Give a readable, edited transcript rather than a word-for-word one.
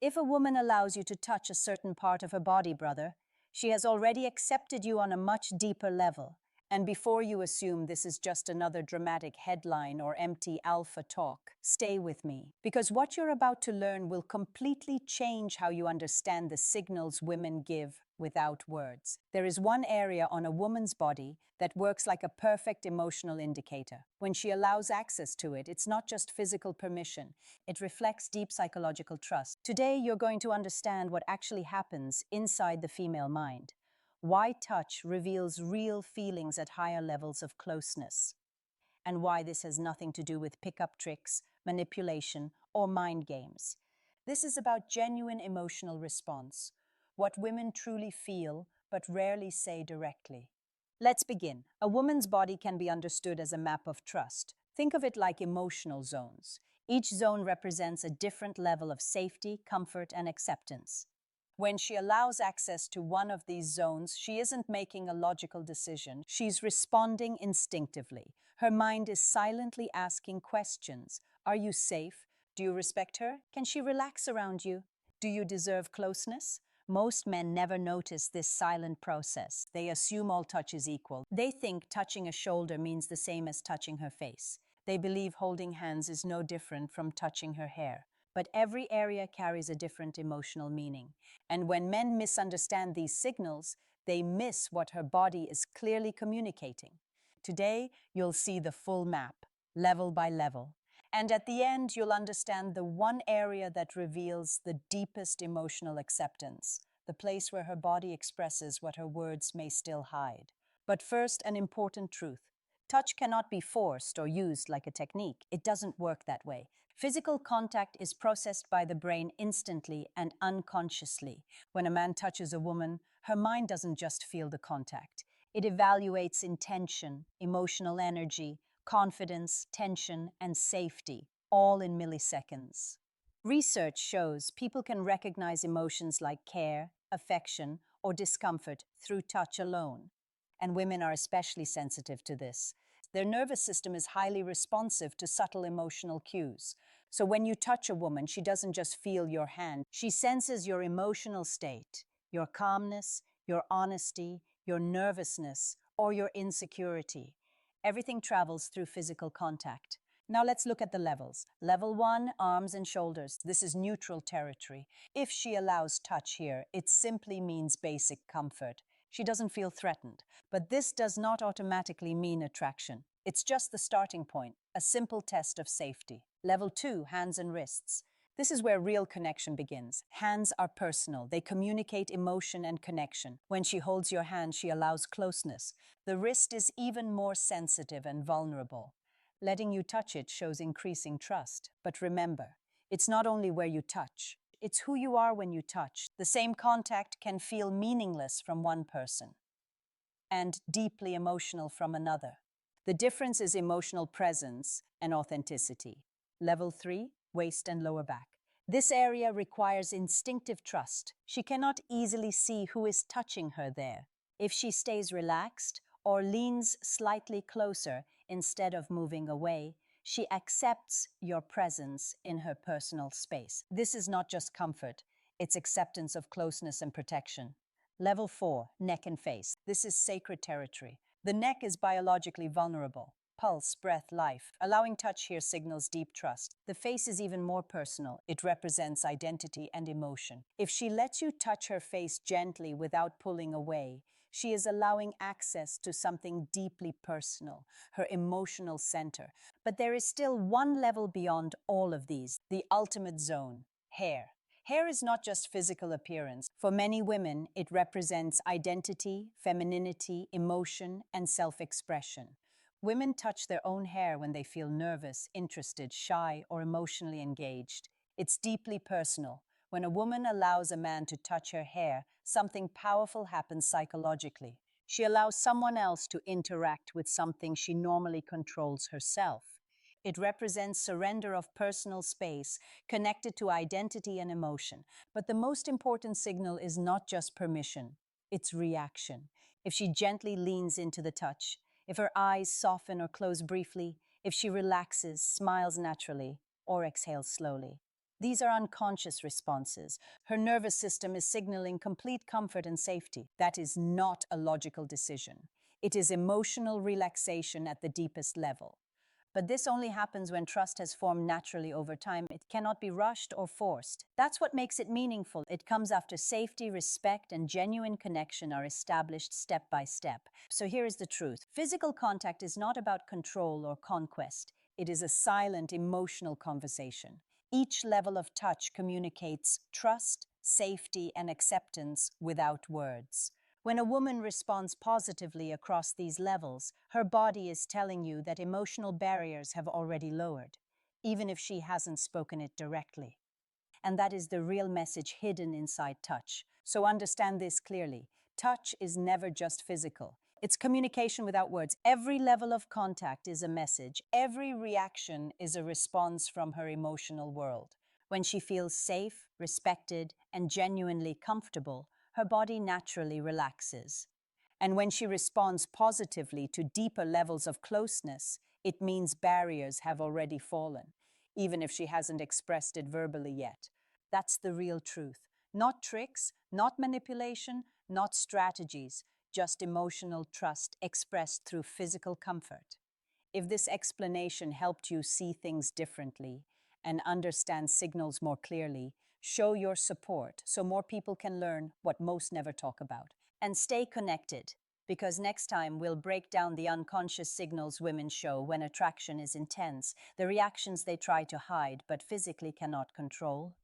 If a woman allows you to touch a certain part of her body, brother, she has already accepted you on a much deeper level. And before you assume this is just another dramatic headline or empty alpha talk, stay with me, because what you're about to learn will completely change how you understand the signals women give without words. There is one area on a woman's body that works like a perfect emotional indicator. When she allows access to it, it's not just physical permission, it reflects deep psychological trust. Today, you're going to understand what actually happens inside the female mind. Why touch reveals real feelings at higher levels of closeness, and why this has nothing to do with pickup tricks, manipulation, or mind games. This is about genuine emotional response, what women truly feel but rarely say directly. Let's begin. A woman's body can be understood as a map of trust. Think of it like emotional zones. Each zone represents a different level of safety, comfort, and acceptance. When she allows access to one of these zones, she isn't making a logical decision. She's responding instinctively. Her mind is silently asking questions. Are you safe? Do you respect her? Can she relax around you? Do you deserve closeness? Most men never notice this silent process. They assume all touch is equal. They think touching a shoulder means the same as touching her face. They believe holding hands is no different from touching her hair. But every area carries a different emotional meaning. And when men misunderstand these signals, they miss what her body is clearly communicating. Today, you'll see the full map, level by level. And at the end, you'll understand the one area that reveals the deepest emotional acceptance, the place where her body expresses what her words may still hide. But first, an important truth. Touch cannot be forced or used like a technique. It doesn't work that way. Physical contact is processed by the brain instantly and unconsciously. When a man touches a woman, her mind doesn't just feel the contact. It evaluates intention, emotional energy, confidence, tension, and safety, all in milliseconds. Research shows people can recognize emotions like care, affection, or discomfort through touch alone. And women are especially sensitive to this. Their nervous system is highly responsive to subtle emotional cues. So when you touch a woman, she doesn't just feel your hand, she senses your emotional state, your calmness, your honesty, your nervousness, or your insecurity. Everything travels through physical contact. Now let's look at the levels. Level 1, arms and shoulders. This is neutral territory. If she allows touch here, it simply means basic comfort. She doesn't feel threatened. But this does not automatically mean attraction. It's just the starting point, a simple test of safety. Level 2, hands and wrists. This is where real connection begins. Hands are personal. They communicate emotion and connection. When she holds your hand, she allows closeness. The wrist is even more sensitive and vulnerable. Letting you touch it shows increasing trust. But remember, it's not only where you touch, it's who you are when you touch. The same contact can feel meaningless from one person and deeply emotional from another. The difference is emotional presence and authenticity. Level 3, waist and lower back. This area requires instinctive trust. She cannot easily see who is touching her there. If she stays relaxed or leans slightly closer instead of moving away, she accepts your presence in her personal space. This is not just comfort, it's acceptance of closeness and protection. Level 4, neck and face. This is sacred territory. The neck is biologically vulnerable. Pulse, breath, life. Allowing touch here signals deep trust. The face is even more personal. It represents identity and emotion. If she lets you touch her face gently without pulling away, she is allowing access to something deeply personal, her emotional center. But there is still one level beyond all of these, the ultimate zone, hair. Hair is not just physical appearance. For many women, it represents identity, femininity, emotion, and self-expression. Women touch their own hair when they feel nervous, interested, shy, or emotionally engaged. It's deeply personal. When a woman allows a man to touch her hair, something powerful happens psychologically. She allows someone else to interact with something she normally controls herself. It represents surrender of personal space connected to identity and emotion. But the most important signal is not just permission, it's reaction. If she gently leans into the touch, if her eyes soften or close briefly, if she relaxes, smiles naturally, or exhales slowly, These are unconscious responses. Her nervous system is signaling complete comfort and safety. That is not a logical decision. It is emotional relaxation at the deepest level. But this only happens when trust has formed naturally over time. It cannot be rushed or forced. That's what makes it meaningful. It comes after safety, respect, and genuine connection are established step by step. So here is the truth. Physical contact is not about control or conquest. It is a silent, emotional conversation. Each level of touch communicates trust, safety, and acceptance without words. When a woman responds positively across these levels, her body is telling you that emotional barriers have already lowered, even if she hasn't spoken it directly. And that is the real message hidden inside touch. So understand this clearly. Touch is never just physical. It's communication without words. Every level of contact is a message. Every reaction is a response from her emotional world. When she feels safe, respected, and genuinely comfortable, her body naturally relaxes. And when she responds positively to deeper levels of closeness, it means barriers have already fallen, even if she hasn't expressed it verbally yet. That's the real truth. Not tricks, not manipulation, not strategies, just emotional trust expressed through physical comfort. If this explanation helped you see things differently and understand signals more clearly, show your support so more people can learn what most never talk about. And stay connected, because next time we'll break down the unconscious signals women show when attraction is intense, the reactions they try to hide but physically cannot control,